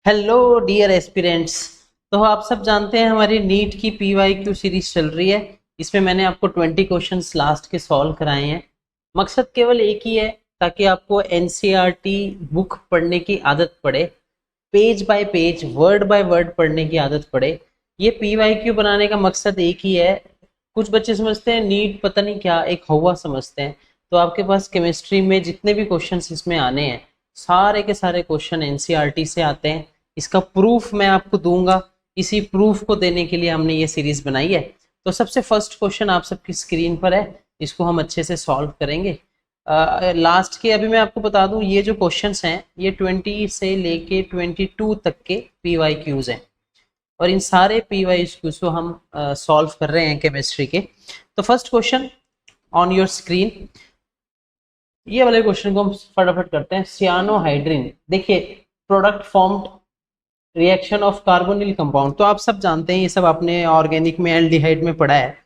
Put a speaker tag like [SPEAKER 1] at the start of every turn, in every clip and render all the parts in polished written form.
[SPEAKER 1] Hello dear aspirants. तो आप सब जानते हैं हमारी नीट की PYQ सीरीज चल रही है। इसमें मैंने आपको 20 क्वेश्चंस लास्ट के सॉल्व कराए हैं। मकसद केवल एक ही है, ताकि आपको NCERT बुक पढ़ने की आदत पड़े, page bye page word by word पढ़ने की आदत पड़े। ये PYQ बनाने का मकसद एक ही है। कुछ बच्चे समझते हैं नीट पता नहीं क्या एक हवा समझते हैं। तो आपके पास केमिस्ट्री में जितने भी क्वेश्चंस इसमें आने हैं, सारे के सारे क्वेश्चन NCERT से आते हैं। इसका प्रूफ मैं आपको दूंगा। इसी प्रूफ को देने के लिए हमने ये सीरीज बनाई है। तो सबसे फर्स्ट क्वेश्चन आप सबकी स्क्रीन पर है, इसको हम अच्छे से सॉल्व करेंगे। लास्ट के अभी मैं आपको बता दूं, ये जो क्वेश्चंस हैं ये 20 से लेके 22 तक के PYQs हैं, और इन सारे PYQs को हम सॉल्व कर रहे हैं केमिस्ट्री के। तो first question on your screen, ये वाले क्वेश्चन को हम फटाफट करते हैं। सियानोहाइड्रिन, देखिए product formed reaction of carbonyl compound. तो आप सब जानते हैं, ये सब आपने ऑर्गेनिक में एल्डिहाइड में पढ़ा है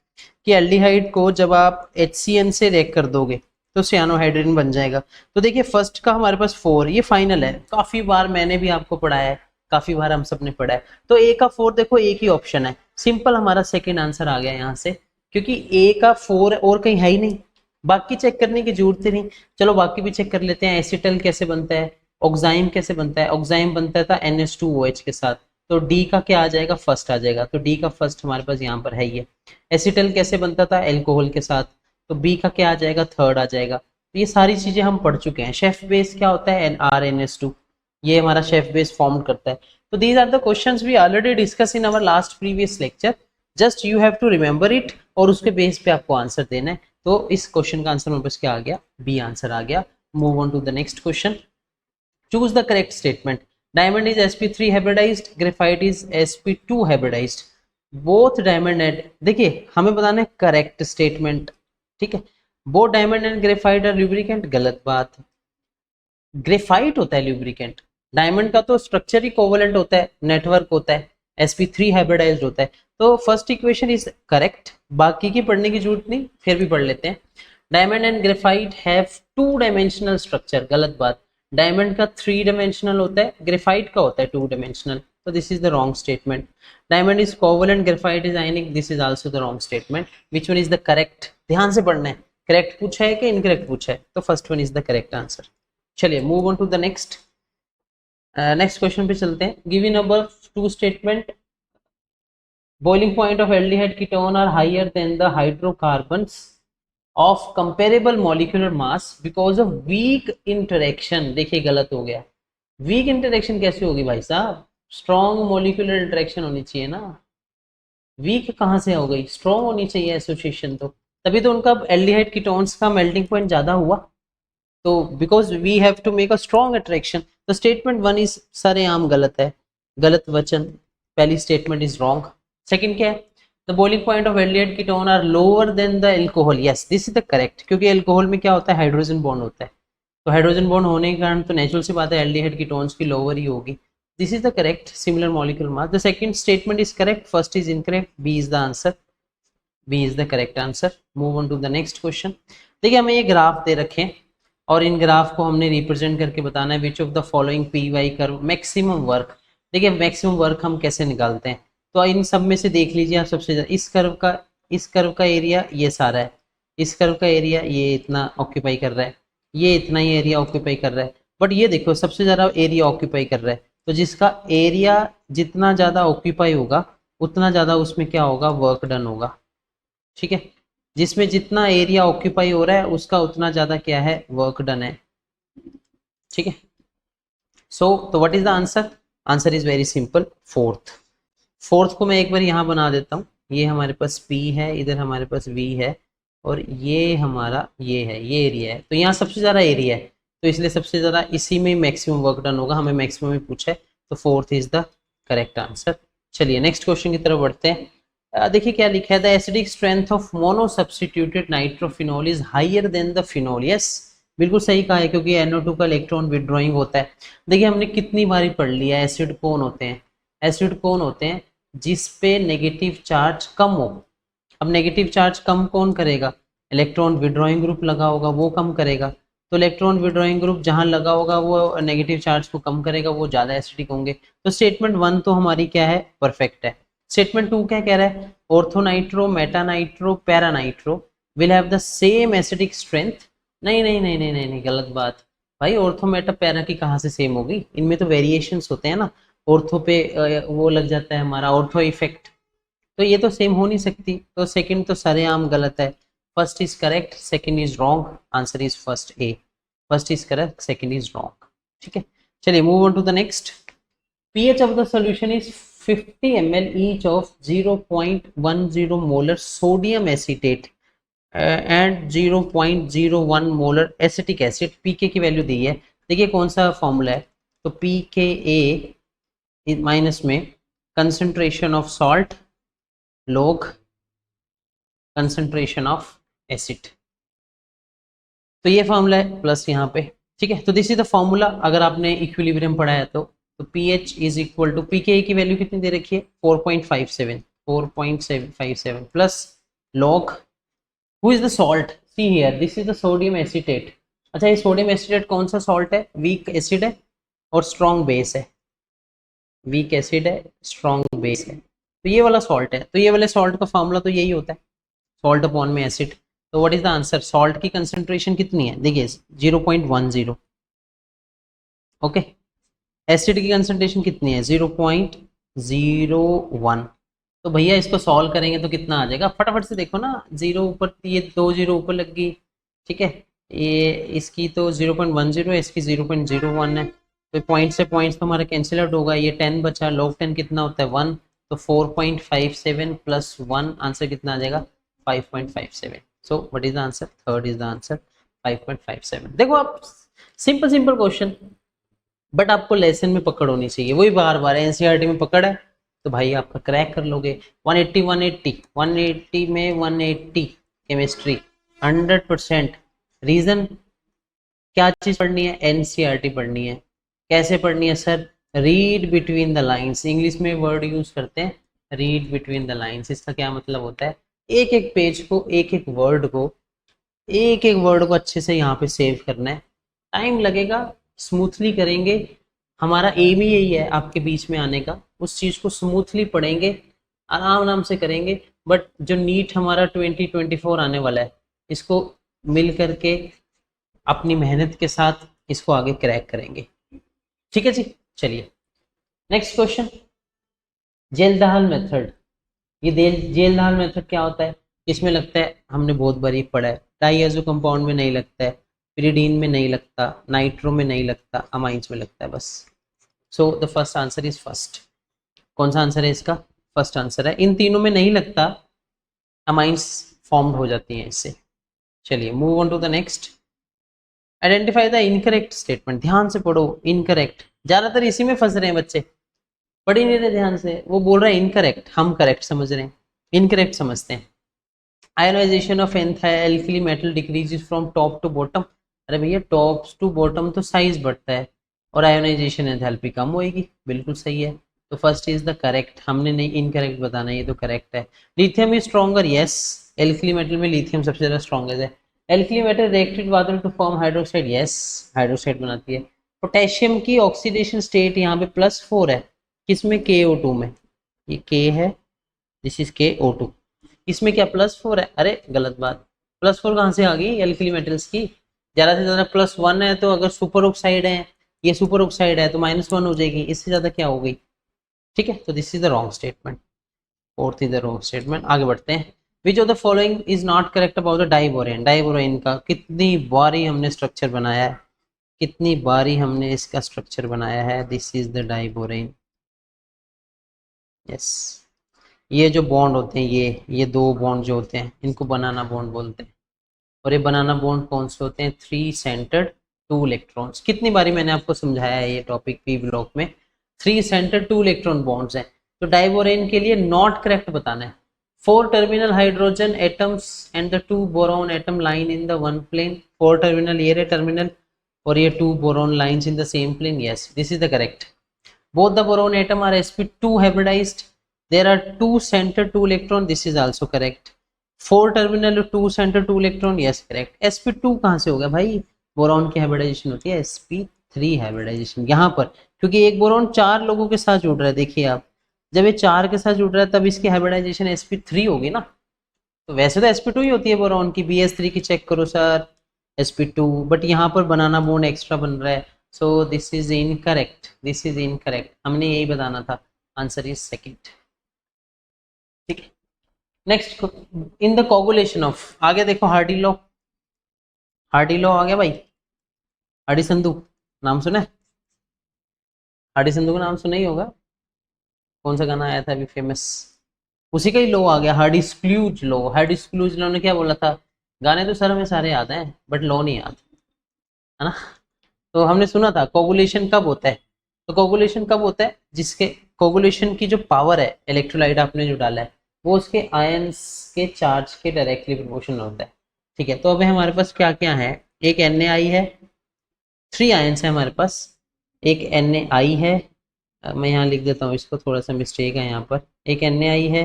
[SPEAKER 1] कि एल्डिहाइड को जब आप HCN से रिएक्ट कर दोगे तो सियानोहाइड्रिन बन जाएगा। तो देखिए फर्स्ट का हमारे पास 4, ये फाइनल है। काफी बार मैंने भी आपको पढ़ाया है, काफी बार हम सब ने पढ़ा है। तो A का 4 देखो, एक ही ऑप्शन है, सिंपल हमारा सेकेंड आंसर आ गया यहाँ से, क्योंकि A का 4 और कहीं है ही नहीं। बाकी चेक करने की जरूरत ही नहीं। चलो बाकी भी चेक कर लेते हैं। एसिटल कैसे बनता है, ऑक्साइम कैसे बनता है। ऑक्साइम बनता था NH2OH के साथ, तो D का क्या आ जाएगा, फर्स्ट आ जाएगा। तो D का फर्स्ट हमारे पास यहाँ पर है ही है। एसिटल कैसे बनता था, एल्कोहल के साथ, तो B का क्या आ जाएगा, थर्ड आ जाएगा। तो ये सारी चीजें हम पढ़ चुके हैं। शेफ बेस क्या होता है, RNS2, ये हमारा शेफ बेस फॉर्म करता है। तो these are the questions we already discuss in our last previous lecture. Just you have to remember it, और उसके बेस पे आपको आंसर देना है। तो इस क्वेश्चन का आंसर मेरे पास क्या आ गया, B आंसर आ गया। Move on to the next question. Choose the correct statement. Diamond is sp3 hybridized, graphite is sp2 hybridized. Both diamond and, देखिए हमें बताना है करेक्ट स्टेटमेंट, ठीक है। Both diamond and graphite are lubricant, गलत बात। ग्रेफाइट होता है ल्यूब्रिकेंट, डायमंड का तो स्ट्रक्चर ही कोवलेंट होता है, नेटवर्क होता है, sp3 हाइब्रिडाइज्ड होता है। तो फर्स्ट इक्वेशन इज करेक्ट, बाकी की पढ़ने की जरूरत नहीं, फिर भी पढ़ लेते हैं। Diamond and graphite have 2 dimensional structure, गलत बात। डायमंड का 3 डायमेंशनल होता है, ग्रेफाइट का होता है 2 डायमेंशनल। तो this is the wrong statement. Diamond is covalent, graphite is ionic, this is also the wrong statement. Which one is the correct, ध्यान से पढ़ना है। करेक्ट पूछा है कि इनकरेक्ट पूछा है, तो first one is the correct answer. चलिए move on to the next. Next question पे चलते हैं। Given above 2 statement, boiling point of aldehyde ketone are higher than the hydrocarbons of comparable molecular mass because of weak interaction। देखिए गलत हो गया। Weak interaction कैसे होगी भाई साहब, स्ट्रॉन्ग मोलिकुलर इंटरेक्शन होनी चाहिए ना। वीक कहाँ से हो गई, स्ट्रॉन्ग होनी चाहिए एसोसिएशन, तो तभी तो उनका एल्डिहाइड कीटोन्स का मेल्टिंग पॉइंट ज्यादा हुआ। तो because we have to make a strong attraction. तो स्टेटमेंट 1 इज सरेआम गलत है, गलत वचन, पहली स्टेटमेंट इज रॉन्ग। सेकंड क्या है, the boiling point of aldehyde ketone are lower than the alcohol, yes this is the correct, क्योंकि अल्कोहल में क्या होता है, हाइड्रोजन बॉन्ड होता है। तो हाइड्रोजन बॉन्ड होने के कारण तो नेचुरल सी बात है एल्डिहाइड कीटोन्स की लोअर ही होगी। This is the correct similar molecular mass. The second statement is correct, first is incorrect, B is the answer, B is the correct answer. Move on to the next question. देखिए हमें ये graph दे रखे हैं, और इन graph को हमने represent करके बताना है which of the following PY curve maximum work. देखिए मैक्सिमम वर्क हम कैसे निकालते हैं, तो इन सब में से देख लीजिए आप सबसे ज्यादा इस कर्व का एरिया ये सारा है, इस कर्व का एरिया ये इतना ऑक्यूपाई कर रहा है, ये इतना ही एरिया ऑक्यूपाई कर रहा है। बट ये देखो सबसे ज्यादा एरिया ऑक्यूपाई कर रहा है, तो जिसका एरिया जितना ज्यादा ऑक्यूपाई होगा उतना ज्यादा उसमें क्या होगा, वर्क डन होगा, ठीक है। जिसमें जितना एरिया ऑक्यूपाई हो रहा है उसका उतना ज्यादा क्या है, वर्क डन है, ठीक है। सो तो what is the answer, answer is very simple, fourth को मैं एक बार यहाँ बना देता हूँ। ये हमारे पास P है, इधर हमारे पास V है, और ये हमारा ये है, ये एरिया है। तो यहाँ सबसे ज़्यादा एरिया है, तो इसलिए सबसे ज़्यादा इसी में मैक्सिमम वर्क डन होगा, हमें मैक्सिमम ही पूछा है, तो fourth is the correct answer. चलिए नेक्स्ट क्वेश्चन की तरफ बढ़ते हैं। देखिए क्या लिखा है, the acidic strength of mono substituted nitrophenol is higher than the phenol, yes बिल्कुल सही कहा है, क्योंकि NO2 का इलेक्ट्रॉन विड्रॉइंग होता है। देखिए हमने कितनी बारी पढ़ लिया, एसिड कौन होते हैं, एसिड कौन होते हैं जिस पे नेगेटिव चार्ज कम हो। अब नेगेटिव चार्ज कम कौन करेगा, इलेक्ट्रॉन विड्रॉइंग ग्रुप लगा होगा वो कम करेगा। तो इलेक्ट्रॉन विड्रॉइंग ग्रुप जहां लगा होगा वो नेगेटिव चार्ज को कम करेगा, वो ज्यादा एसिडिक होंगे। तो स्टेटमेंट 1 तो हमारी क्या है, परफेक्ट है। स्टेटमेंट 2 क्या कह रहा है, orthonitro, metanitro, paranitro will have the same acidic strength. नहीं नहीं नहीं नहीं नहीं, नहीं गलत बात भाई, ऑर्थो मेटा पैरा की कहाँ से सेम होगी, इनमें तो वेरिएशंस होते हैं ना। ऑर्थो पे वो लग जाता है हमारा ऑर्थो इफेक्ट, तो ये तो सेम हो नहीं सकती। तो सेकंड तो सरेआम गलत है। First is correct, second is wrong, answer is first A. First is correct, second is wrong. ठीक है, चलिए move on to the next. pH of the solution is 50 ml each of 0.10 molar sodium acetate and 0.01 molar acetic acid। pK की value दी है, देखिए कौन सा formula है। तो pKa माइनस में concentration of salt log concentration of acid, तो ये फॉर्मूला है प्लस यहाँ पे। ठीक है, तो दिस इज द फॉर्मूला, अगर आपने इक्विलिब्रियम पढ़ा है तो pH is equal to pKa की वैल्यू कितनी दे रखी है, 4.57 plus log who is the salt, see here this is the sodium acetate. अच्छा, ये सोडियम एसीटेट कौन सा सॉल्ट है, वीक एसिड है और स्ट्रॉन्ग बेस है, वीक एसिड है स्ट्रॉन्ग बेस है, तो ये वाला सॉल्ट है। तो ये वाले सॉल्ट का फॉर्मूला तो यही होता है, सॉल्ट अपॉन में एसिड। तो what is the answer, salt की कंसंट्रेशन कितनी है, देखिए 0.10, ओके। एसिड की कंसंट्रेशन कितनी है, 0.01। तो भैया इसको सॉल्व करेंगे तो कितना आ जाएगा, फटाफट से देखो ना, जीरो ऊपर, ये 2 जीरो ऊपर लग गई। ठीक है, ये इसकी तो 0.10 है, इसकी 0.01 है, तो पॉइंट से पॉइंट्स तो हमारा कैंसिल आउट होगा। ये 10 बचा, log 10 कितना होता है 1, तो 4.57 प्लस 1, आंसर कितना आ जाएगा 5.57। So what is the answer, third is the answer 5.57। देखो आप, सिंपल सिंपल क्वेश्चन, बट आपको लेसन में पकड़ होनी चाहिए, वही बार बार एनसीईआरटी में पकड़ है तो भाई आपका क्रैक कर लोगे। 180 में 180 केमिस्ट्री 100%। रीजन, क्या चीज पढ़नी है, एनसीईआरटी पढ़नी है। कैसे पढ़नी है sir, read between the lines, English में वर्ड यूज करते हैं रीड बिटवीन द लाइंस। इसका क्या मतलब होता है, एक एक पेज को, एक एक वर्ड को, एक एक वर्ड को अच्छे से यहाँ पे सेव करना है। टाइम लगेगा, स्मूथली करेंगे, हमारा एम ही यही है आपके बीच में आने का। उस चीज को स्मूथली पढ़ेंगे, आराम आराम से करेंगे, बट जो नीट हमारा 2024 आने वाला है, इसको मिल करके अपनी मेहनत के साथ इसको आगे क्रैक करेंगे। ठीक है जी, चलिए नेक्स्ट क्वेश्चन, जेल-दहल मेथड। ये जेल-दहल मेथड क्या होता है, इसमें लगता है हमने बहुत बारी पढ़ा है, डाइएजो कंपाउंड में नहीं लगता है, पिरिडीन में नहीं लगता, नाइट्रो में नहीं लगता, अमाइंस में लगता है बस। So the first answer is first. कौन सा आंसर है इसका, फर्स्ट आंसर है। इन तीनों में नहीं लगता, अमाइंस फॉर्म्ड हो जाती हैं इससे। चलिए move on to the next. Identify the incorrect statement, ध्यान से पढ़ो, इनकरेक्ट, ज्यादातर इसी में फंस रहे हैं बच्चे, पढ़ ही नहीं रहे ध्यान से। वो बोल रहा है इनकरेक्ट, हम करेक्ट समझ रहे हैं, इनकरेक्ट समझते हैं। Ionisation of alkali metal decreases from top to bottom. अरे भैया टॉप टू बॉटम तो साइज बढ़ता है और आयोनाइजेशन एंथैल्पी कम होएगी, बिल्कुल सही है। तो फर्स्ट इज द करेक्ट, हमने नहीं इनकरेक्ट बताना, ये तो करेक्ट है। Lithium is stronger, yes, alkali metal में लिथियम सबसे ज्यादा स्ट्रॉन्गेस्ट है। Alkali metal reacted water to form hydroxide, yes, hydroxide बनाती है। पोटेशियम की ऑक्सीडेशन स्टेट यहाँ पे +4 है, किसमें, KO2 में, ये K है, दिस इज KO2, इसमें क्या +4 है, अरे गलत बात, +4 कहाँ से आ गई एल्कली मेटल्स की, ज़्यादा से ज़्यादा +1 है, तो अगर सुपर ऑक्साइड है, ये सुपर ऑक्साइड है तो -1 हो जाएगी, इससे ज़्यादा क्या हो गई। ठीक है, तो this is the wrong statement, fourth is the wrong statement. आगे बढ़ते हैं। Which of the following is not correct about the diborane. Diborane का कितनी बारी हमने स्ट्रक्चर बनाया है, कितनी बारी हमने इसका स्ट्रक्चर बनाया है, this is the diborane, yes. ये जो बॉन्ड होते हैं, ये 2 बॉन्ड जो होते हैं, इनको बनाना बॉन्ड बोलते हैं। और ये बनाना बॉन्ड कौन से होते हैं, 3 सेंटर्ड 2 इलेक्ट्रॉन्स। कितनी बारी मैंने आपको समझाया है ये टॉपिक पी ब्लॉक में, 3 सेंटर्ड 2 इलेक्ट्रॉन बॉन्ड्स हैं। तो डाइबोरेन के लिए नॉट करेक्ट बताना है। 4 terminal hydrogen atoms and the 2 boron atom line in the one plane. 4 terminal, ये टर्मिनल, और ये 2 boron lines in the same plane, yes, this is the correct. Both the boron atom are sp2 hybridized. There are 2 center 2 electron, this is also correct. 4 terminal 2 center 2 electron, yes correct. sp2 कहाँ से हो गया भाई, boron की hybridisation होती है sp3 hybridisation यहाँ पर, क्योंकि एक बोरॉन 4 लोगों के साथ जुड़ रहा है। देखिए आप, जब ये 4 के साथ जुड़ रहा है तब इसकी हाइब्रिडाइजेशन sp3 होगी ना। तो वैसे तो sp2 ही होती है बोरॉन की, bs3 की चेक करो सर sp2, बट यहाँ पर बनाना बॉन्ड एक्स्ट्रा बन रहा है। सो this is incorrect, this is incorrect, हमने यही बताना था। Answer is second. ठीक है, next, in the coagulation of, आगे देखो हार्डी लॉ, हार्डी लॉ आ गया भाई। हार्डी संधू नाम सुना है? हार्डी संधू का नाम सुना ही होगा, कौन सा गाना आया था अभी फेमस, उसी का ही लॉ आ गया, हार्डी स्क्लूज लॉ। हार्डी स्क्लूज लॉ ने क्या बोला था? गाने तो सर हमें सारे याद हैं बट लॉ नहीं याद, है ना। तो हमने सुना था कोगुलेशन कब होता है, तो कोगुलेशन कब होता है, जिसके कोगुलेशन की जो पावर है, इलेक्ट्रोलाइट आपने जो डाला है वो उसके आयंस के चार्ज के डायरेक्टली प्रोपोर्शनल होता है। ठीक है, तो अभी हमारे पास क्या क्या है, एक Na है, 3 आयंस है हमारे पास, एक Na है, मैं यहाँ लिख देता हूँ इसको, थोड़ा सा मिस्टेक है यहाँ पर, एक Na है,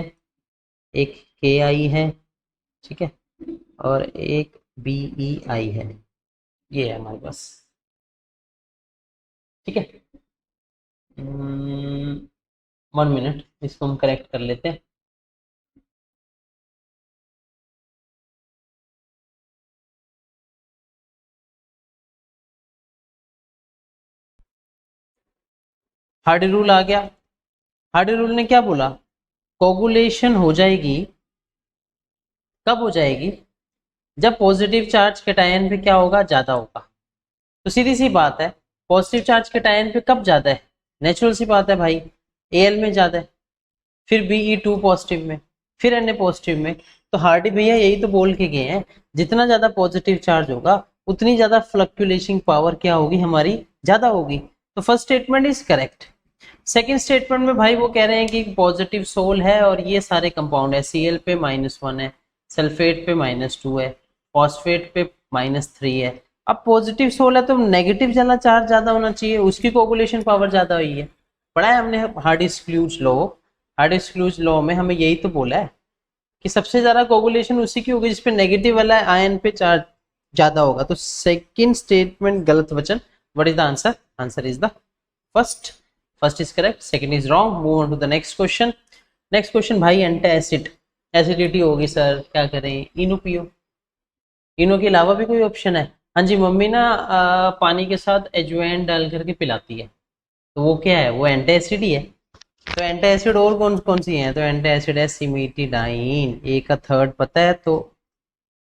[SPEAKER 1] एक Ki है, ठीक है, और एक Bei है, ये है हमारे पास। ठीक है, 1 मिनट, इसको हम करेक्ट कर लेते हैं। हार्डी रूल आ गया। हार्डी रूल ने क्या बोला, कोगुलेशन हो जाएगी, कब हो जाएगी, जब पॉजिटिव चार्ज कैटायन पे क्या होगा, ज्यादा होगा। तो सीधी सी बात है, पॉजिटिव चार्ज कैटायन पे कब ज्यादा है, नेचुरल सी बात है भाई, Al में ज्यादा है, फिर Be2 पॉजिटिव में, फिर Na पॉजिटिव में। तो हार्डी भैया यही तो बोल के गए हैं, जितना ज्यादा पॉजिटिव चार्ज होगा उतनी ज्यादा फ्लक्चुएशन पावर क्या होगी, हमारी ज्यादा होगी। तो first statement is correct. Second statement में भाई वो कह रहे हैं कि पॉजिटिव सोल है और ये सारे कंपाउंड है, Cl पे -1 है, सल्फेट पे -2 है, फॉस्फेट पे -3 है। अब पॉजिटिव सोल है तो नेगेटिव वाला चार्ज ज्यादा होना चाहिए, उसकी कोगुलेशन पावर ज्यादा हुई है। पढ़ा है हमने हार्डी-स्क्लूज लॉ, हार्डी-स्क्लूज लॉ में हमें यही तो बोला है कि सबसे ज्यादा कोगुलेशन उसी की होगी जिसपे नेगेटिव वाला आयन पे चार्ज ज्यादा होगा। तो सेकंड स्टेटमेंट गलत वचन। What is the answer, answer is the first, first is correct, second is wrong. Move on to the next question. Next question भाई, एंटासिड, एसिडिटी होगी सर, क्या करें, इनो पियो। इनो के अलावा भी कोई ऑप्शन है? हाँ जी, मम्मी ना पानी के साथ अजवाइन डाल करके पिलाती है, तो वो क्या है, वो एंटासिड ही है। तो एंटासिड और कौन कौन सी है, तो एंटासिड है सिमिटीडाइन, ए का थर्ड पता है तो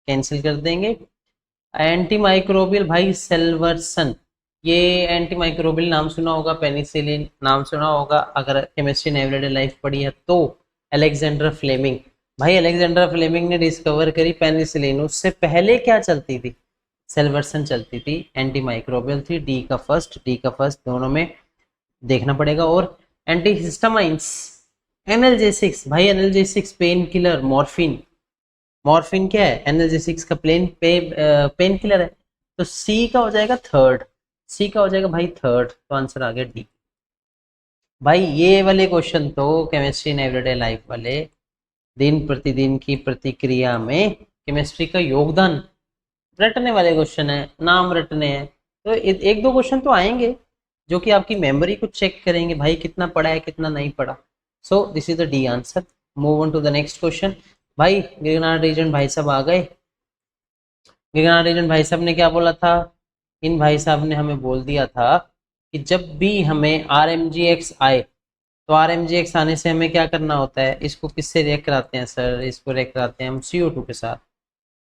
[SPEAKER 1] कैंसिल कर देंगे। एंटी माइक्रोबियल भाई सेल्वर्सन, ये एंटी माइक्रोबियल नाम सुना होगा, पेनिसिलिन नाम सुना होगा अगर केमिस्ट्री इन एवरीडे लाइफ पढ़ी है तो। अलेक्जेंडर फ्लेमिंग, भाई अलेक्जेंडर फ्लेमिंग ने डिस्कवर करी पेनिसिलिन, उससे पहले क्या चलती थी, सेल्वर्सन चलती थी, एंटी माइक्रोबियल थी। डी का फर्स्ट दोनों में देखना पड़ेगा। और एंटी हिस्टामाइंस, एनाल्जेसिक्स, भाई analgesics pain killer, morphine, morphine क्या है, एनाल्जेसिक्स का पेन किलर है। तो सी का हो जाएगा थर्ड, सी का हो जाएगा भाई थर्ड, तो आंसर आ गया डी। भाई ये वाले क्वेश्चन तो केमिस्ट्री इन एवरीडे लाइफ वाले, दिन प्रतिदिन की प्रतिक्रिया में केमिस्ट्री का योगदान रटने वाले क्वेश्चन है, नाम रटने हैं। तो एक दो क्वेश्चन तो आएंगे जो कि आपकी मेमोरी को चेक करेंगे, भाई कितना पढ़ा है कितना नहीं पढ़ा। So this is the D answer. Move on to the next question. भाई गिरनार रीजन भाई साहब आ गए। गिरनार रीजन भाई साहब ने क्या बोला था, इन भाई साहब ने हमें बोल दिया था कि जब भी हमें RMGX आए, तो RMGX आने से हमें क्या करना होता है, इसको किससे रिएक्ट कराते हैं सर, इसको रिएक्ट कराते हैं हम CO2 के साथ।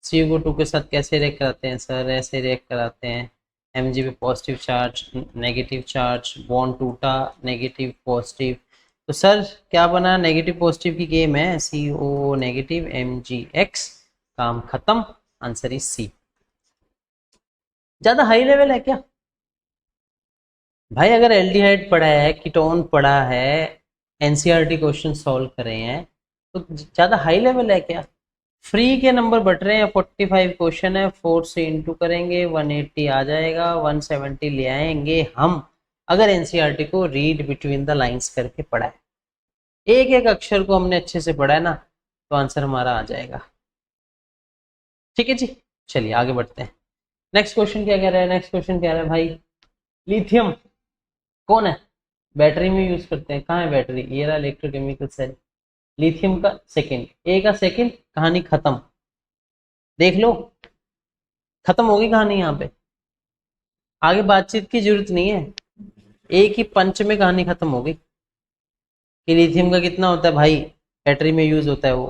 [SPEAKER 1] CO2 के साथ कैसे रिएक्ट कराते हैं सर, ऐसे रिएक्ट कराते हैं, Mg पे positive charge negative charge, bond टूटा, नेगेटिव पॉजिटिव। तो सर क्या बना, नेगेटिव पॉजिटिव की गेम है, CO नेगेटिव MgX, काम खत्म, आंसर इज सी। ज्यादा हाई लेवल है क्या भाई, अगर एल्डिहाइड पढ़ा है, कीटोन पढ़ा है, एनसीईआरटी क्वेश्चन सॉल्व करे हैं, तो ज्यादा हाई लेवल है क्या। फ्री के नंबर बट रहे हैं, 45 क्वेश्चन है, 4 से इंटू करेंगे 180 आ जाएगा, 170 ले आएंगे हम अगर एनसीईआरटी को रीड बिटवीन द लाइंस करके पढ़ा है, एक एक अक्षर को हमने अच्छे से पढ़ा है ना, तो आंसर हमारा आ जाएगा। ठीक है जी, चलिए आगे बढ़ते हैं। नेक्स्ट क्वेश्चन क्या कह रहा है, नेक्स्ट क्वेश्चन कह रहा है भाई लिथियम कौन है, बैटरी में यूज करते हैं, कहाँ है बैटरी, ये रहा इलेक्ट्रोकेमिकल सेल, लिथियम का सेकंड, ए का सेकंड, कहानी खत्म, देख लो खत्म होगी कहानी यहाँ पे, आगे बातचीत की जरूरत नहीं है, एक ही पंच में कहानी खत्म होगी कि लिथियम का कितना होता है भाई, बैटरी में यूज होता है वो,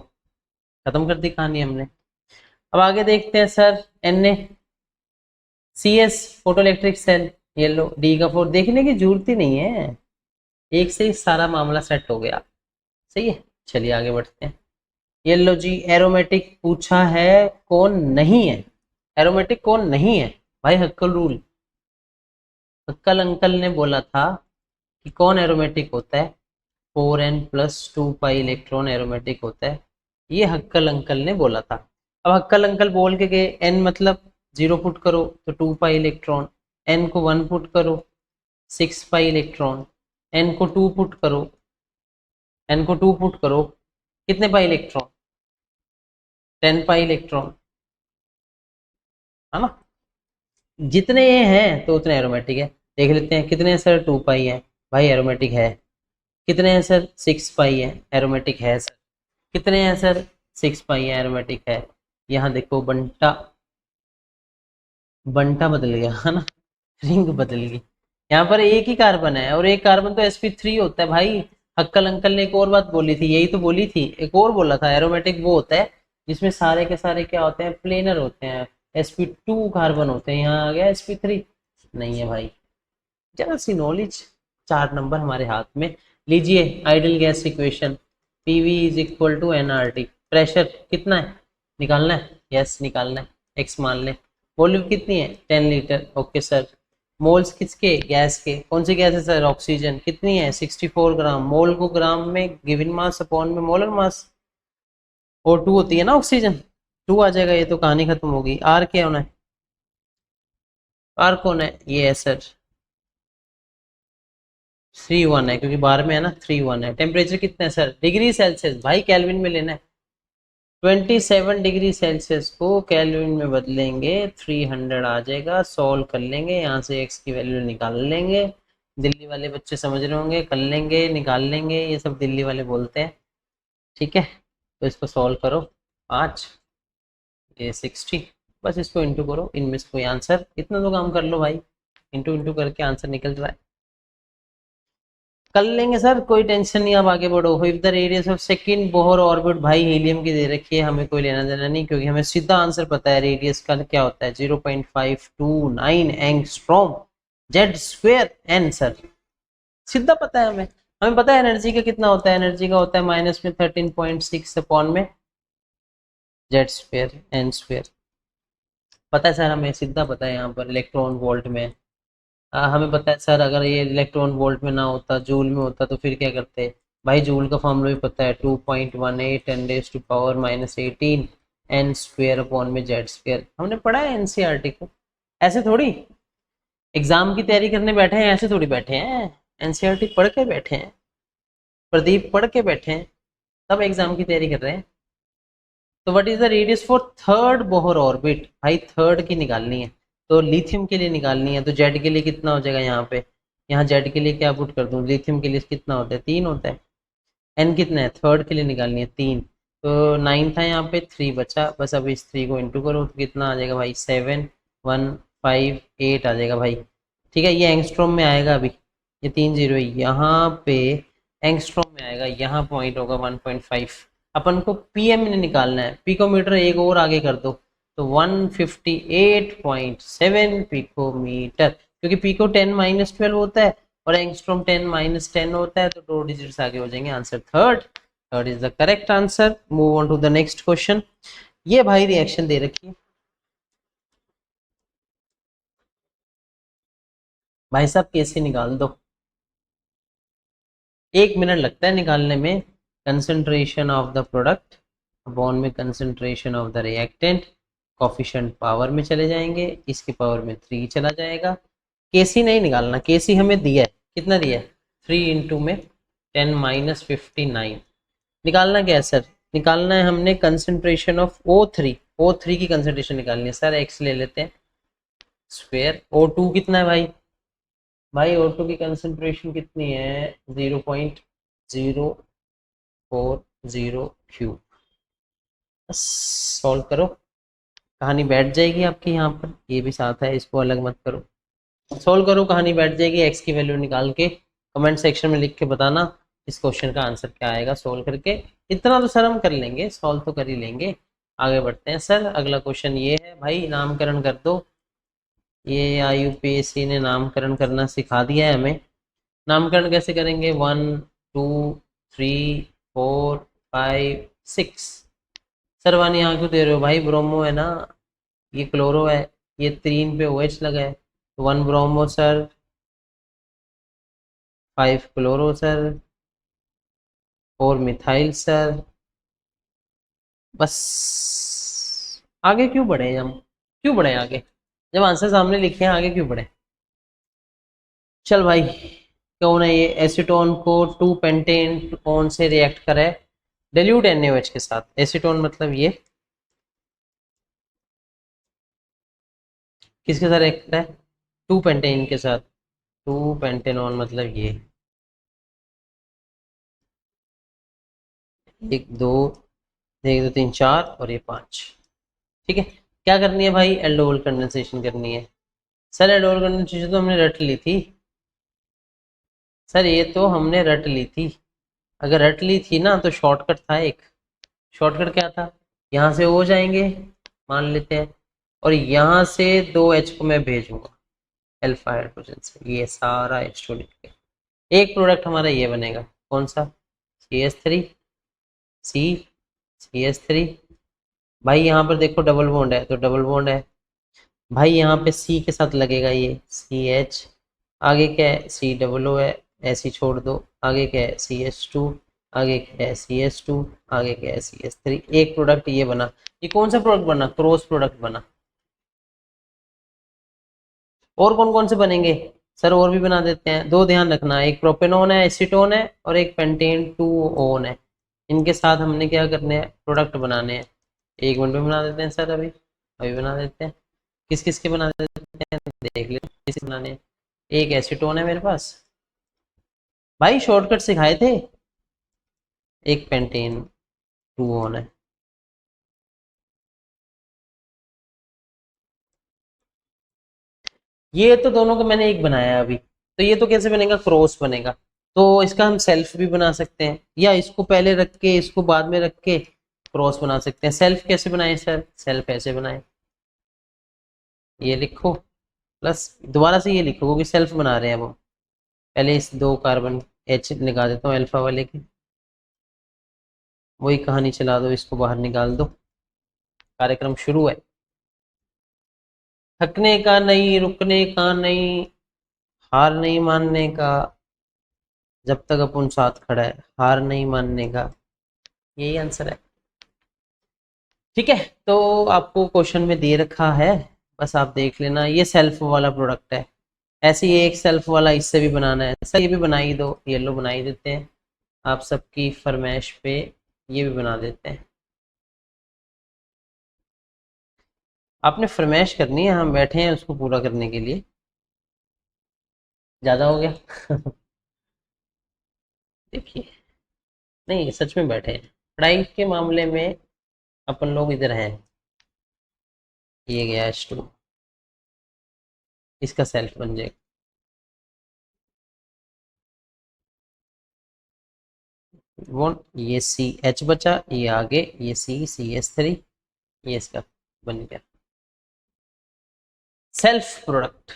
[SPEAKER 1] खत्म कर दी कहानी हमने। अब आगे देखते हैं sir, Na CS photoelectric cell, yellow, D का 4, देखने की जरूरत ही नहीं है, एक से ही सारा मामला सेट हो गया, सही है। चलिए आगे बढ़ते हैं। येलो जी, एरोमेटिक पूछा है कौन नहीं है, एरोमेटिक कौन नहीं है भाई, हक्कल रूल, हक्कल अंकल ने बोला था कि कौन एरोमेटिक होता है, 4n+2 पाई इलेक्ट्रॉन एरोमेटिक होता है, ये हक्कल अंकल ने बोला था। अब हक्कल अंकल बोल के गए, n मतलब 0 पुट करो तो 2 पाई इलेक्ट्रॉन, n को 1 पुट करो 6 पाई इलेक्ट्रॉन, n को 2 पुट करो, n को 2 पुट करो कितने पाई इलेक्ट्रॉन, 10 पाई इलेक्ट्रॉन, है ना, जितने ये हैं तो उतने एरोमेटिक है। देख लेते हैं कितने हैं सर, 2 पाई है भाई, एरोमेटिक है। कितने हैं सर, 6 पाई है, एरोमेटिक है सर। कितने हैं सर, 6 पाई है, एरोमेटिक है। यहाँ देखो बंटा बंटा बदल गया है ना, रिंग बदल गई, यहाँ पर एक ही कार्बन है और एक कार्बन तो sp3 होता है भाई। हक्कल अंकल ने एक और बात बोली थी, यही तो बोली थी, एक और बोला था, एरोमेटिक वो होता है जिसमें सारे के सारे क्या होते हैं, प्लेनर होते हैं, sp2 कार्बन होते हैं, यहाँ आ गया sp3, नहीं है भाई, जरा सी नॉलेज, 4 नंबर हमारे हाथ में। लीजिए ideal gas equation, PV is equal to nRT, pressure कितना है निकालना है, यस निकालना है, एक्स मान लें, वॉल्यूम कितनी है 10 लीटर, ओके सर, मोल्स किसके, गैस के, कौन सी गैस है सर, ऑक्सीजन, कितनी है 64 ग्राम, मोल को ग्राम में गिवन मास अपॉन में मोलर मास, और 2 होती है ना ऑक्सीजन, 2 आ जाएगा, ये तो कहानी खत्म होगी। आर क्या होना है, आर कौन है, ये है सर 3 1 है, क्योंकि बाहर में है ना, 3 1 है। टेम्परेचर कितना है सर, डिग्री सेल्सियस भाई, केल्विन में लेना है, 27 डिग्री सेल्सियस को केल्विन में बदलेंगे 300 आ जाएगा, सॉल्व कर लेंगे, यहाँ से एक्स की वैल्यू निकाल लेंगे, दिल्ली वाले बच्चे समझ रहे होंगे, कर लेंगे निकाल लेंगे, ये सब दिल्ली वाले बोलते हैं, ठीक है। तो इसको सॉल्व करो, 5 ये 60, बस इसको इंटू करो, इनमें से कोई आंसर, इतना तो काम कर लो भाई, इंटू इंटू करके आंसर निकल रहा है, कर लेंगे सर, कोई टेंशन नहीं, आप आगे बढ़ो। If the radius of second Bohr orbit, भाई हीलियम की दे रखी है, हमें कोई लेना देना नहीं, क्योंकि हमें सीधा आंसर पता है रेडियस का क्या होता है, 0.529 angstrom Z square N sir, सीधा पता है हमें। हमें पता है एनर्जी का कितना होता है, एनर्जी का होता है माइनस में 13.6 अपॉन में जेड स्क्वायर एन स्क्वायर, पता है सर, हमें सीधा पता है, यहाँ पर इलेक्ट्रॉन वोल्ट में हमें पता है सर, अगर ये इलेक्ट्रॉन वोल्ट में ना होता, जूल में होता, तो फिर क्या करते भाई, जूल का फॉर्मूला भी पता है, 2.18 10⁻⁸ एन स्क्वेयर अपॉन में जेड स्क्वेयर, हमने पढ़ा है एनसीईआरटी को, ऐसे थोड़ी एग्जाम की तैयारी करने बैठे हैं, ऐसे थोड़ी बैठे हैं, एनसीईआरटी पढ़ के बैठे हैं, प्रदीप पढ़ के बैठे हैं, तब एग्जाम की तैयारी कर रहे हैं। तो what is the radius for third Bohr orbit, भाई थर्ड की निकालनी है, तो लिथियम के लिए निकालनी है, तो जेड के लिए कितना हो जाएगा, यहाँ पे यहाँ जेड के लिए क्या पुट कर दूं, लिथियम के लिए कितना होता है 3 होता है, एन कितना है, थर्ड के लिए निकालनी है 3, तो 9 था, यहाँ पे 3 बचा, बस अब इस 3 को इंटू करो तो कितना आ जाएगा भाई, 7158 आ जाएगा भाई, ठीक है, ये एंगस्ट्रॉम में आएगा, अभी ये 3 जीरो यहाँ पे एंगस्ट्रॉम में आएगा, यहाँ पॉइंट होगा 1.5, अपन को पीएम में निकालना है, पिकोमीटर एक और आगे कर दो तो 158.7 पिकोमीटर, क्योंकि पिको 10-12 होता है और एंगस्ट्रॉम 10-10 होता है, तो 2 डिजिट्स आगे हो जाएंगे, answer third is the correct answer. Move on to the next question. ये भाई रिएक्शन दे रखी है भाई साहब, कैसे निकाल दो, 1 मिनट लगता है निकालने में, concentration of the product upon में concentration of the reactant, coefficient power में चले जाएंगे, इसके पावर में 3 चला जाएगा, केसी नहीं निकालना, केसी हमें दिया है, कितना दिया है 3 इंटू में 10⁻59, निकालना क्या है सर, निकालना है हमने कंसंट्रेशन ऑफ O3 की कंसंट्रेशन निकालनी है सर, एक्स ले लेते हैं, स्क्वायर। O2 कितना है भाई? भाई O2 की कंसंट्रेशन कितनी है? 0.0403 बस सॉल्व करो, कहानी बैठ जाएगी आपकी। यहाँ पर ये भी साथ है, इसको अलग मत करो। सॉल्व करो, कहानी बैठ जाएगी। एक्स की वैल्यू निकाल के कमेंट सेक्शन में लिख के बताना इस क्वेश्चन का आंसर क्या आएगा सोल्व करके। इतना तो सर हम कर लेंगे, सॉल्व तो कर ही लेंगे। आगे बढ़ते हैं सर, अगला क्वेश्चन ये है भाई, नामकरण कर दो। ये IUPAC ने नामकरण करना सिखा दिया है हमें। नामकरण कैसे करेंगे? 1 2 3 4 5 6। सर वन यहाँ क्यों दे रहे हो भाई? ब्रोमो है ना, ये क्लोरो है, ये 3 पे OH लगा है, 1 bromo sir, 5 chloro sir, 4 methyl sir. बस आगे क्यों बढ़े हम? क्यों बढ़े आगे? जब आंसर सामने लिखे हैं आगे क्यों बढ़े? चल भाई, कौन है ये? एसीटोन को 2 पेंटेन कौन से रिएक्ट करे? डिल्यूट NaOH के साथ। एसीटोन मतलब ये किसके साथ रिएक्ट करे? 2 पेंटेन के साथ। 2 पेंटेनॉन मतलब ये 1 2 1 2 3 4 और ये 5। ठीक है, क्या करनी है भाई? एल्डोल कंडेंसेशन करनी है। सर एल्डोल कंडेंसेशन तो हमने रट ली थी सर, ये तो हमने रट ली थी। अगर रट ली थी ना तो शॉर्टकट था एक। शॉर्टकट क्या था? यहाँ से हो जाएंगे मान लेते हैं, और यहाँ से 2H को मैं भेजूंगा अल्फा हाइड्रोजन से, ये सारा H2 निकल गया। एक प्रोडक्ट हमारा ये बनेगा, कौन सा? CH3 C CH3। भाई यहाँ पर देखो डबल बॉन्ड है तो डबल बॉन्ड है भाई, यहाँ पे C के साथ लगेगा ये CH। आगे क्या है? COO है, ऐसे ही छोड़ दो। आगे क्या है? CH2। आगे क्या है? CH2। आगे क्या है? CH3। एक प्रोडक्ट ये बना। ये कौन सा प्रोडक्ट बना? क्रॉस प्रोडक्ट बना। और कौन कौन से बनेंगे सर? और भी बना देते हैं, दो ध्यान रखना, एक प्रोपेनोन है, एसीटोन है, और एक पेंटेन 2 ओन है। इनके साथ हमने क्या करने हैं? प्रोडक्ट बनाने हैं। 1 मिनट में बना देते हैं सर, अभी अभी बना देते हैं। किस किस के बना देते हैं देख ले, किस बनाने हैं। एक एसीटोन है मेरे पास भाई, शॉर्टकट सिखाए थे। एक पेंटेन 2 ओन है। ये तो दोनों का मैंने एक बनाया है अभी, तो ये तो कैसे बनेगा? क्रॉस बनेगा। तो इसका हम सेल्फ भी बना सकते हैं, या इसको पहले रख के इसको बाद में रख के क्रॉस बना सकते हैं। सेल्फ कैसे बनाए सर? सेल्फ ऐसे बनाए, ये लिखो प्लस दोबारा से ये लिखो क्योंकि सेल्फ बना रहे हैं वो। पहले इस 2 कार्बन H निकाल देता हूँ अल्फा वाले की, वही कहानी चला दो, इसको बाहर निकाल दो, कार्यक्रम शुरू है। थकने का नहीं, रुकने का नहीं, हार नहीं मानने का, जब तक अपन साथ खड़ा है, हार नहीं मानने का, यही आंसर है। ठीक है, तो आपको क्वेश्चन में दे रखा है, बस आप देख लेना। ये सेल्फ वाला प्रोडक्ट है, ऐसे ही एक सेल्फ वाला इससे भी बनाना है सर, ये भी बना ही दो, येलो बना ही देते हैं आप सबकी फरमाइश पे, ये भी बना देते हैं। आपने फरमाइश करनी है, हम बैठे हैं उसको पूरा करने के लिए। ज़्यादा हो गया देखिए, नहीं सच में बैठे हैं, पढ़ाई के मामले में अपन लोग इधर हैं। ये गया H2, इसका सेल्फ बन जाएगा। वन ये CH बचा, ये आगे ये CH3, ये इसका बन गया सेल्फ प्रोडक्ट।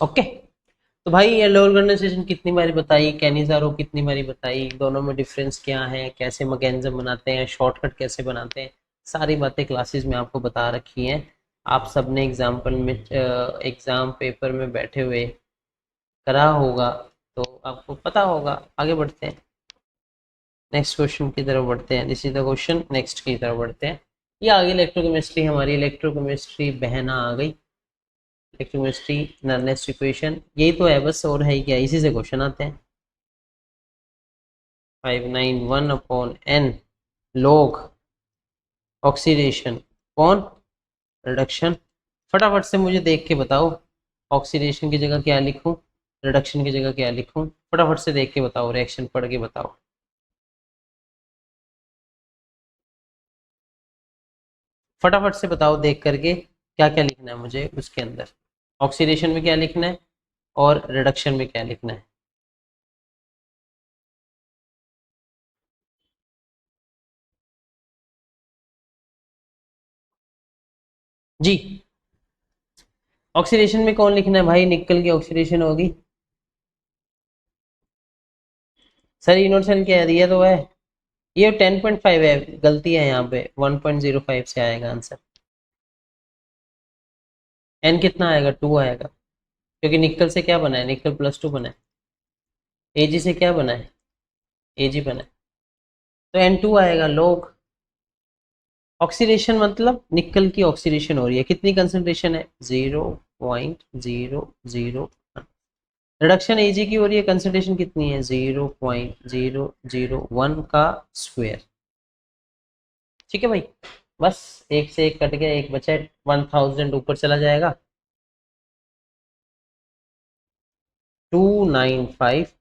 [SPEAKER 1] ओके, तो भाई ये लोअर कंडेंसेशन कितनी बारी बताई, कैनिजारो कितनी बारी बताई, दोनों में डिफरेंस क्या है, कैसे मैकेनिज्म बनाते हैं, शॉर्टकट कैसे बनाते हैं, सारी बातें क्लासेस में आपको बता रखी हैं। आप सबने एग्जाम्पल में एग्जाम पेपर में बैठे हुए करा होगा, तो आपको पता होगा। आगे बढ़ते हैं, नेक्स्ट क्वेश्चन की तरफ बढ़ते हैं। This is the question, next की तरफ बढ़ते हैं। ये आ गई इलेक्ट्रोकेमिस्ट्री, हमारी इलेक्ट्रोकेमिस्ट्री बहना आ गई। इलेक्ट्रोकेमिस्ट्री नर्नेस्ट इक्वेशन, यही तो है बस, और है क्या? इसी से क्वेश्चन आते हैं। 591/n log ऑक्सीडेशन कौन रिडक्शन फटाफट से मुझे देख के बताओ, ऑक्सीडेशन की जगह क्या लिखूं, रिडक्शन की जगह क्या लिखूं, फटाफट से देख के बताओ, रिएक्शन पढ़ के बताओ। फटाफट से बताओ देख करके क्या क्या लिखना है मुझे उसके अंदर, ऑक्सीडेशन में क्या लिखना है और रिडक्शन में क्या लिखना है। जी, ऑक्सीडेशन में कौन लिखना है भाई, निकल की ऑक्सीडेशन होगी। सर इनोसेंट कह दिया तो है, ये 10.5 है, गलती है यहाँ पे, 1.05 से आएगा आंसर। एन कितना आएगा, 2 आएगा, क्योंकि निकल से क्या बना है, निकल +2 बना है। एजी से क्या बना है, एजी बना है, तो N2 आएगा लोग। ऑक्सीडेशन मतलब निकल की ऑक्सीडेशन हो रही है, कितनी कंसंट्रेशन है, 0.001। रिडक्शन एजी की हो रही है, कंसंट्रेशन कितनी है, 0.001 का स्क्वायर। ठीक है भाई, बस एक से एक कट गया, एक बचा है, 1000 ऊपर चला जाएगा, 295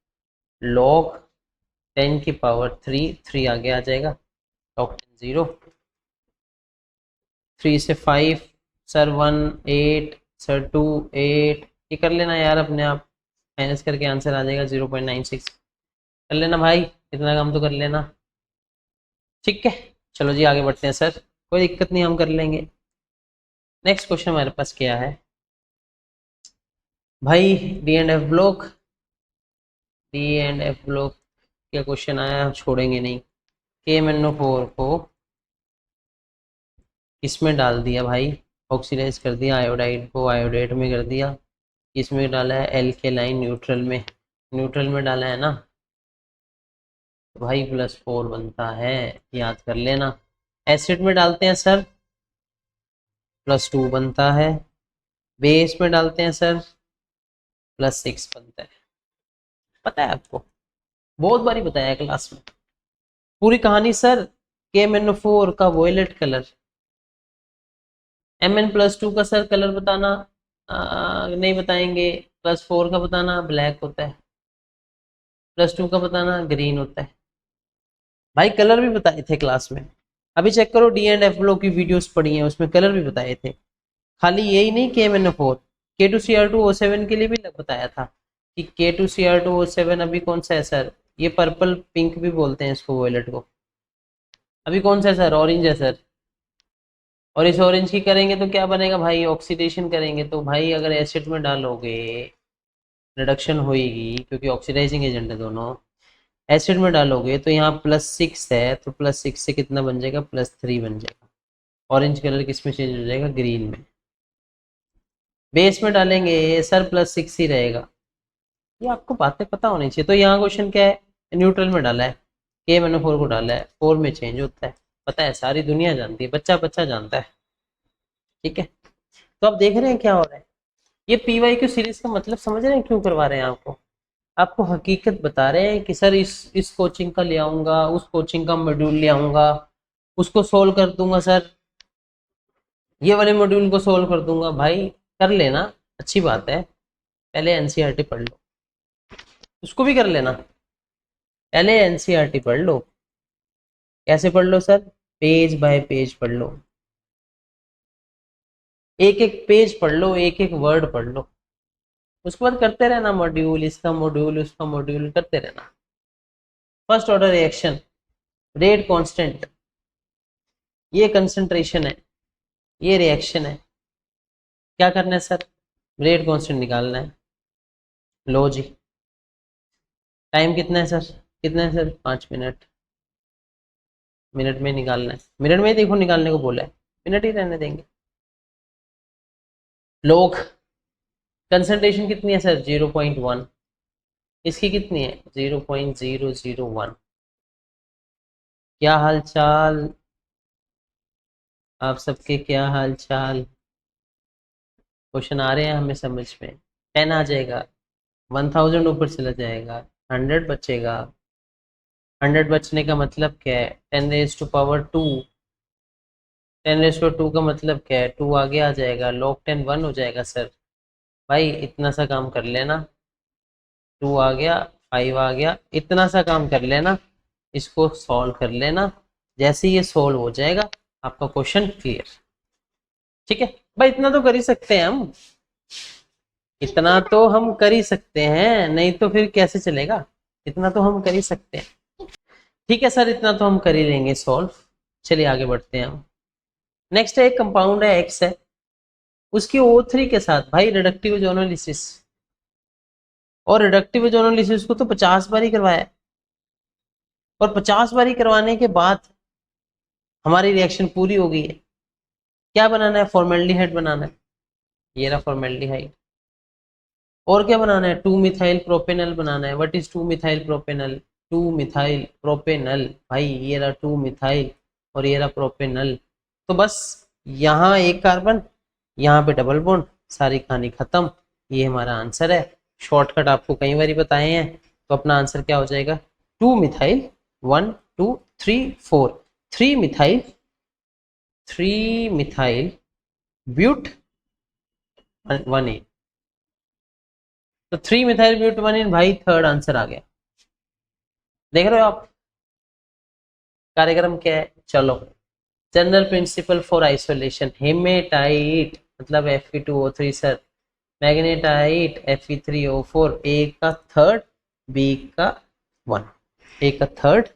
[SPEAKER 1] log 10⁻³ 3 आगे आ जाएगा, log 10 0, 3 से 5 सर 1 8 सर 2 8, ये कर लेना यार अपने आप, माइनस करके आंसर आ जाएगा 0.96, कर लेना भाई, इतना काम तो कर लेना। ठीक है, चलो जी आगे बढ़ते हैं सर, कोई दिक्कत नहीं, हम कर लेंगे। नेक्स्ट क्वेश्चन हमारे पास क्या है भाई, D and F block, D and F block क्या क्वेश्चन आया, हम छोड़ेंगे नहीं। KMnO4 को इसमें डाल दिया भाई, ऑक्सीडाइज कर दिया, आयोडाइड को आयोडेट में कर दिया, इसमें डाला है एल्केलाइन न्यूट्रल में, न्यूट्रल में डाला है ना, तो भाई +4 बनता है, याद कर लेना। एसिड में डालते हैं सर, +2 बनता है, बेस में डालते हैं सर, +6 बनता है। पता है आपको, बहुत बारी बताया है क्लास में, पूरी कहानी सर। KMnO4 का वोयलेट कलर, Mn+2 का सर कलर बताना, नहीं बताएंगे, +4 का बताना ब्लैक होता है, +2 का बताना ग्रीन होता है। भाई कलर भी बताए थे क्लास में, अभी चेक करो, डी एंड एफ की वीडियोस पढ़ी हैं, उसमें कलर भी बताए थे, खाली यही नहीं KMnO4, K2Cr2O7 के लिए भी बताया था कि K2Cr2O7 अभी कौन सा है सर, ये पर्पल पिंक भी बोलते हैं इसको, वोयलेट को, अभी कौन सा है सर, ऑरेंज है सर। और इस ऑरेंज की करेंगे तो क्या बनेगा भाई, ऑक्सीडेशन करेंगे तो भाई अगर एसिड में डालोगे रिडक्शन होएगी, क्योंकि ऑक्सीडाइजिंग एजेंट है दोनों, एसिड में डालोगे तो यहाँ +6 है, तो +6 से कितना बन जाएगा, +3 बन जाएगा, ऑरेंज कलर किस में चेंज हो जाएगा, ग्रीन में। बेस में डालेंगे सर +6 ही रहेगा, ये आपको बातें पता होनी चाहिए। तो यहाँ क्वेश्चन क्या है, न्यूट्रल में डाला है, KMnO4 को डाला है, 4 में चेंज होता है, पता है, सारी दुनिया जानती है, बच्चा बच्चा जानता है। ठीक है, तो आप देख रहे हैं क्या हो रहा है, ये PYQ सीरीज का मतलब समझ रहे हैं क्यों करवा रहे हैं आपको, आपको हकीकत बता रहे हैं कि सर इस कोचिंग का ले आऊंगा, उस कोचिंग का मॉड्यूल ले आऊंगा, उसको सोल्व कर दूंगा सर, ये वाले मॉड्यूल को सोल्व कर दूंगा, भाई कर लेना, अच्छी बात है, पहले NCERT पढ़ लो, उसको भी कर लेना, पहले NCERT पढ़ लो। कैसे पढ़ लो सर, पेज बाय पेज पढ़ लो, एक एक पेज पढ़ लो, एक एक वर्ड पढ़ लो, उसके बाद करते रहना मॉड्यूल, इसका मॉड्यूल उसका मॉड्यूल करते रहना। First order reaction, rate constant, ये कंसंट्रेशन है, ये रिएक्शन है, क्या करना है सर, रेट कांस्टेंट निकालना है। लो जी, टाइम कितना है सर, कितना है सर, 5 मिनट, मिनट में निकालना है, मिनट में ही देखो निकालने को बोला है, मिनट ही रहने देंगे। लोग कंसंट्रेशन कितनी है सर, 0.1, इसकी कितनी है, 0.001। क्या हाल चाल आप सबके, क्या हाल चाल, क्वेश्चन आ रहे हैं हमें समझ में, 10 आ जाएगा, 1000 ऊपर चला जाएगा, 100 बचेगा, 100 बचने का मतलब क्या है, 10⁻², 10⁻² का मतलब क्या है? 2 आगे आ जाएगा, log 10 1 हो जाएगा सर। भाई इतना सा काम कर लेना, 2 आ गया, 5 आ गया, इतना सा काम कर लेना, इसको सॉल्व कर लेना। जैसे ये सॉल्व हो जाएगा आपका क्वेश्चन क्लियर। ठीक है भाई, इतना तो कर ही सकते हैं हम, इतना तो हम कर ही सकते हैं, नहीं तो फिर कैसे चलेगा? इतना तो हम कर ही सकते हैं। ठीक है सर, इतना तो हम कर ही लेंगे सॉल्व। चलिए आगे बढ़ते हैं हम। नेक्स्ट है, एक कंपाउंड है एक्स है, उसकी O3 के साथ भाई रिडक्टिव जोनोलिसिस, और रिडक्टिव जोनोलिसिस को तो 50 बार ही करवाया है, और 50 बार ही करवाने के बाद हमारी रिएक्शन पूरी हो गई है। क्या बनाना है? फॉर्मेल्डिहाइड बनाना है, ये रहा फॉर्मेल्डिहाइड। और क्या बनाना है? 2 मिथाइल प्रोपेनल बनाना है। What is 2 methyl propanal? 2 methyl propanal, भाई ये रहा 2 मिथाइल और ये रहा प्रोपेनल। तो बस यहाँ एक कार्बन, यहाँ पे डबल बॉन्ड, सारी कहानी खत्म। ये हमारा आंसर है। शॉर्टकट आपको कई बार बताए हैं, तो अपना आंसर क्या हो जाएगा? 2 मिथाइल 1 2 3 4, 3 मिथाइल, 3 मिथाइल ब्यूट 1 तो 3 मिथाइल ब्यूट 1 भाई थर्ड आंसर आ गया। देख रहे हो आप कार्यक्रम क्या है? चलो, general principle for isolation, haematite मतलब Fe2O3 सर, मैग्नेटाइट Fe3O4, ए का थर्ड बी का 1, ए का थर्ड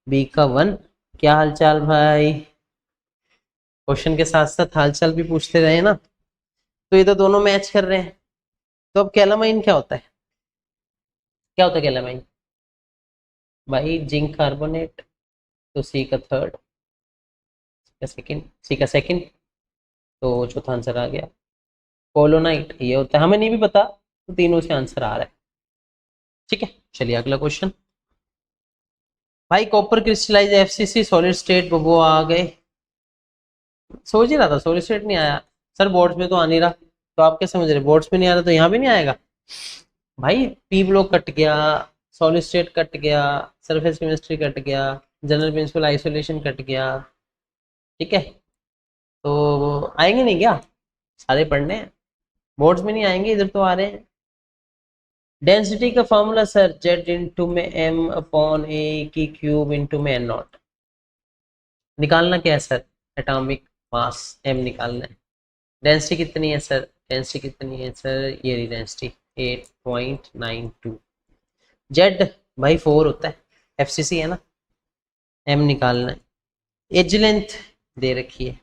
[SPEAKER 1] बी का 1। क्या हालचाल भाई? क्वेश्चन के साथ साथ हालचाल भी पूछते रहे ना, तो ये तो दोनों मैच कर रहे हैं। तो अब कैलामाइन क्या होता है? क्या होता है कैलामाइन? भाई जिंक कार्बोनेट, तो सी का थर्ड, सेकंड, सी का सेकंड, तो चौथा आंसर आ गया। पोलोनाइट ये होता है, हमें नहीं भी पता, तो तीनों से आंसर आ रहा है। ठीक है, चलिए अगला क्वेश्चन। भाई copper crystallise FCC solid state वो आ गए। सोच ही रहा था सॉलिड स्टेट नहीं आया सर, बोर्ड्स में तो आ नहीं रहा, तो आप क्या समझ रहे? बोर्ड्स में नहीं आ रहा तो यहाँ भी नहीं आएगा? भाई पी ब्लॉक कट गया, सॉलिड स्टेट कट गया, सरफेस केमिस्ट्री कट गया, जनरल प्रिंसिपल आइसोलेशन कट गया। ठीक है, तो आएंगे नहीं क्या? सारे पढ़ने हैं, बोर्ड्स में नहीं आएंगे, इधर तो आ रहे हैं। डेंसिटी का फॉर्मूला सर, जेड इंटू में एम अपॉन ए की क्यूब इंटू में एन नॉट। निकालना क्या है सर? एटॉमिक मास एम निकालना है। डेंसिटी कितनी है सर? डेंसिटी कितनी है सर? ये रही डेंसिटी 8.92। जेड भाई 4 होता है, FCC है ना। एम निकालना है, एज लेंथ दे रखी है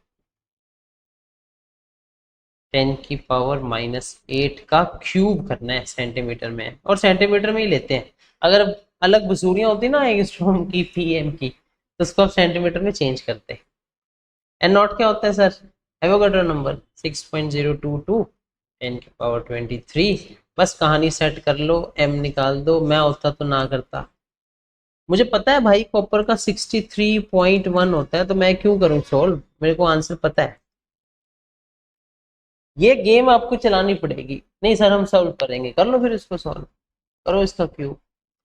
[SPEAKER 1] 10⁻⁻8 का क्यूब करना है सेंटीमीटर में, और सेंटीमीटर में ही लेते हैं। अगर अलग वसूलियां होती ना एंगस्ट्रॉम की, PM की, तो उसको आप सेंटीमीटर में चेंज करते हैं। एन नॉट क्या होता है सर? Avogadro number 6.022 10⁻23। बस कहानी सेट कर लो, एम निकाल दो। मैं होता तो ना करता, मुझे पता है भाई कॉपर का 63.1 होता है, तो मैं क्यों करूं सॉल्व, मेरे को आंसर पता है। ये गेम आपको चलानी पड़ेगी। नहीं सर हम सॉल्व करेंगे, कर लो फिर इसको सॉल्व, करो इसका क्यूब।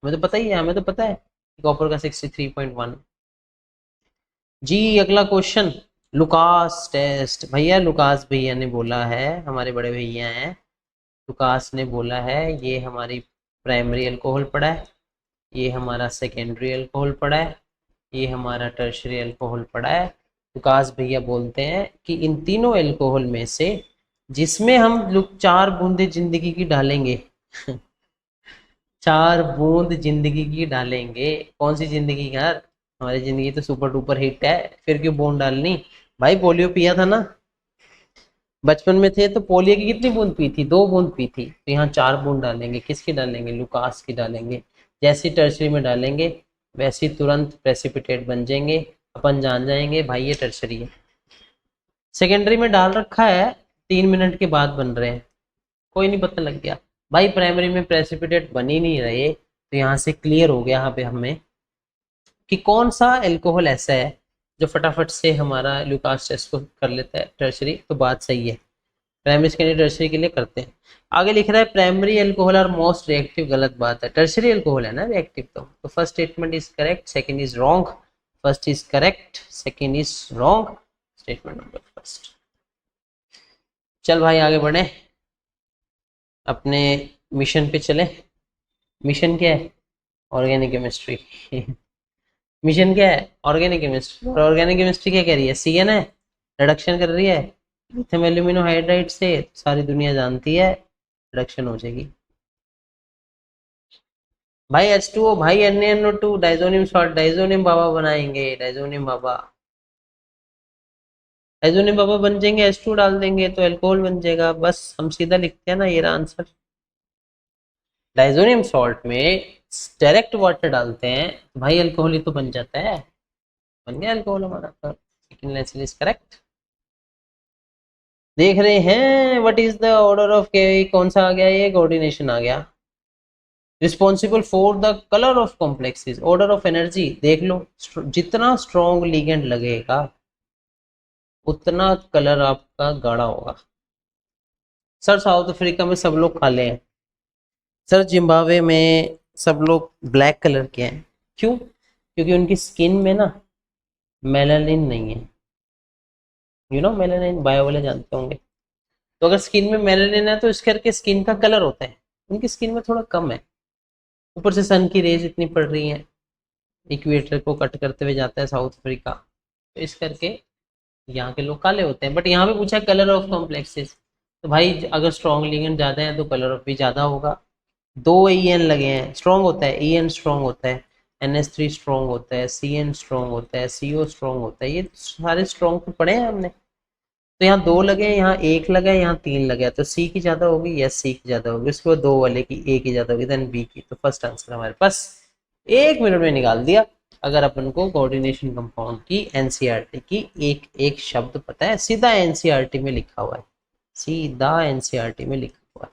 [SPEAKER 1] मुझे तो पता ही है, हमें तो पता है कॉपर का 63.1। जी अगला क्वेश्चन, लुकास टेस्ट। भैया लुकास भैया ने बोला है, हमारे बड़े भैया हैं, लुकास ने बोला है ये हमारी प्राइमरी अल्कोहल पड़ा है, ये हमारा सेकेंडरी अल्कोहल पड़ा है, ये हमारा टर्शरी अल्कोहल पड़ा है। लुकास भैया बोलते हैं कि इन तीनों अल्कोहल में से जिसमें हम लोग 4 बूंदे जिंदगी की डालेंगे 4 बूंद जिंदगी की डालेंगे, कौन सी जिंदगी यार? हमारी जिंदगी तो सुपर डुपर हिट है, फिर क्यों बूंद डालनी? भाई पोलियो पिया था ना, बचपन में थे तो पोलियो की कितनी बूंद पी थी? 2 बूंद पी थी। तो यहाँ 4 बूंद डालेंगे। किसकी डालेंगे? लुकास की डालेंगे। जैसी टर्शरी में डालेंगे वैसी तुरंत प्रेसिपिटेट बन जाएंगे, अपन जान जाएंगे भाई ये टर्शरी है। सेकेंडरी में डाल रखा है, 3 मिनट के बाद बन रहे हैं, कोई नहीं, पता लग गया। भाई प्राइमरी में प्रेसिपिटेट बन ही नहीं रहे, तो यहाँ से क्लियर हो गया यहाँ पे हमें कि कौन सा अल्कोहल ऐसा है जो फटाफट से हमारा लुकास टेस्ट को कर लेता है टर्शरी। तो बात सही है, प्राइमरी सेकेंडरी टर्शरी के लिए करते हैं। आगे लिख रहा है primary alcohol are most reactive, गलत बात है, टर्शरी अल्कोहल है ना रिएक्टिव। तो first statement is correct, second is wrong. First is correct, second is wrong. Statement number first. चल भाई आगे बढ़े, अपने मिशन पे चले। मिशन क्या है? Organic chemistry. मिशन क्या है? Organic chemistry. और ऑर्गेनिक केमिस्ट्री क्या कह रही है? सी एन है, रिडक्शन कर रही है लिथियम एल्यूमिनो हाइड्राइड से, सारी दुनिया जानती है रिडक्शन हो जाएगी। भाई H2O, भाई NaNO2 डाइजोनियम सॉल्ट, डाइजोनियम बाबा बनाएंगे, डाइजोनियम बाबा। डाइजोनियम बाबा बन जाएंगे, H2 डाल देंगे तो अल्कोहल बन जाएगा, बस हम सीधा लिखते हैं ना, ये रहा आंसर। डाइजोनियम सॉल्ट में डायरेक्ट वाटर डालते हैं तो भाई अल्कोहल ही तो बन जाता है, बन गया अल्कोहल हमारा। तो सेकंड आंसर इज करेक्ट। देख रहे हैं what is the order of के, कौन सा आ गया? ये कोऑर्डिनेशन आ गया। Responsible for the colour of complexes, order of energy देख लो, जितना स्ट्रॉन्ग लिगेंड लगेगा उतना कलर आपका गाढ़ा होगा। सर साउथ अफ्रीका में सब लोग काले हैं, सर जिम्बाब्वे में सब लोग ब्लैक कलर के हैं, क्यों? क्योंकि उनकी स्किन में ना मेलानिन नहीं है। मेलानिन बायो वाले जानते होंगे। तो अगर स्किन में मेलानिन है तो इस करके स्किन का कलर होता है, उनकी स्किन में थोड़ा कम है। ऊपर से सन की रेज इतनी पड़ रही है, इक्वेटर को कट करते हुए जाता है साउथ अफ्रीका, तो इस करके यहाँ के लोग काले होते हैं। बट यहाँ पे पूछा कलर ऑफ कॉम्प्लेक्सेस, तो भाई अगर स्ट्रॉन्ग लिगेंड ज़्यादा है तो कलर ऑफ भी ज़्यादा होगा। 2 EN लगे हैं, स्ट्रॉन्ग होता है, EN स्ट्रॉन्ग होता है, NH3 स्ट्रॉन्ग होता है, CN स्ट्रॉन्ग होता है, CO स्ट्रॉन्ग होता है, ये सारे स्ट्रॉन्ग तो पढ़े हैं हमने। तो यहाँ 2 लगे, यहाँ 1 लगा, यहाँ 3 लगे, तो C की ज़्यादा होगी, यस C की ज़्यादा होगी, उसके बाद 2 वाले की A की ज़्यादा होगी, देन B की। तो फर्स्ट आंसर हमारे पास 1 मिनट में निकाल दिया, अगर अपन को कोऑर्डिनेशन कंपाउंड की NCERT की एक एक शब्द पता है, सीधा NCERT में लिखा हुआ है, सीधा NCERT में लिखा हुआ है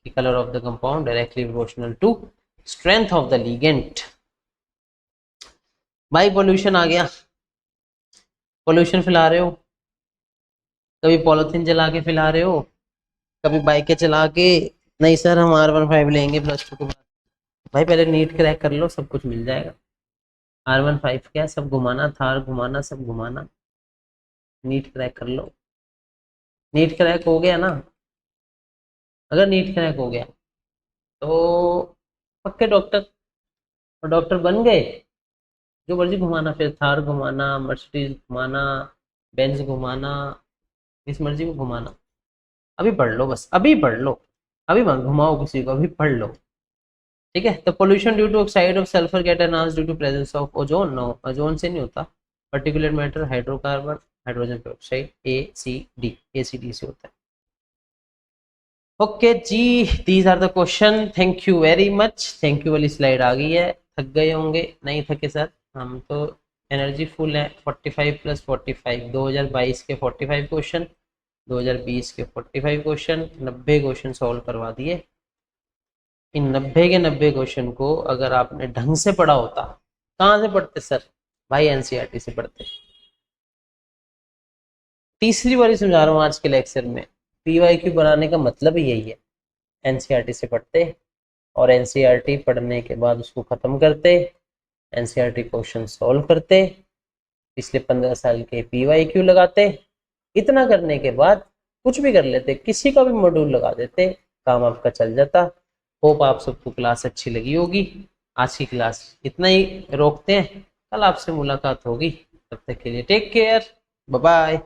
[SPEAKER 1] कि colour of the compound directly proportional to strength of the ligand. भाई पोल्यूशन आ गया, पोल्यूशन फैला रहे हो, कभी पॉलिथीन जला के फैला रहे हो, कभी बाइकें चला के। नहीं सर हम R15 लेंगे +2 के बाद। भाई पहले नीट क्रैक कर लो, सब कुछ मिल जाएगा। R15 क्या, सब घुमाना, थार घुमाना, सब घुमाना, नीट क्रैक कर लो। नीट क्रैक हो गया ना, अगर नीट क्रैक हो गया तो पक्के डॉक्टर, और डॉक्टर बन गए, जो मर्जी घुमाना, फिर थार घुमाना, मर्सिडीज घुमाना, बेंज घुमाना, जिस मर्जी को घुमाना। अभी पढ़ लो, बस अभी पढ़ लो, अभी मत घुमाओ किसी को, अभी पढ़ लो, ठीक है। तो pollution due to oxide of sulphur get enhanced due to presence of ozone, no ozone से नहीं होता, particular matter, hydrocarbon, hydrogen peroxide, ACD से होता है। ओके जी, these are the question, thank you very much. Thank you वाली slide आ गई है, थक गए होंगे, नहीं थके सर, हम तो एनर्जी फुल है। 45 + 45, 2022 के 45 क्वेश्चन, 2020 के 45 क्वेश्चन, 90 क्वेश्चन सॉल्व करवा दिए। इन 90 के 90 क्वेश्चन को अगर आपने ढंग से पढ़ा होता, कहाँ से पढ़ते सर? भाई NCERT से पढ़ते। तीसरी बार समझा रहा हूँ आज के लेक्चर में, PYQ बनाने का मतलब ही यही है, NCERT से पढ़ते, और NCERT पढ़ने के बाद उसको ख़त्म करते, NCERT क्वेश्चन सॉल्व करते, पिछले 15 साल के PYQ लगाते। इतना करने के बाद कुछ भी कर लेते, किसी का भी मॉड्यूल लगा देते, काम आपका चल जाता। होप आप सबको क्लास अच्छी लगी होगी। आज की क्लास इतना ही रोकते हैं, कल आपसे मुलाकात होगी, तब तक के लिए टेक केयर, बाय बाय।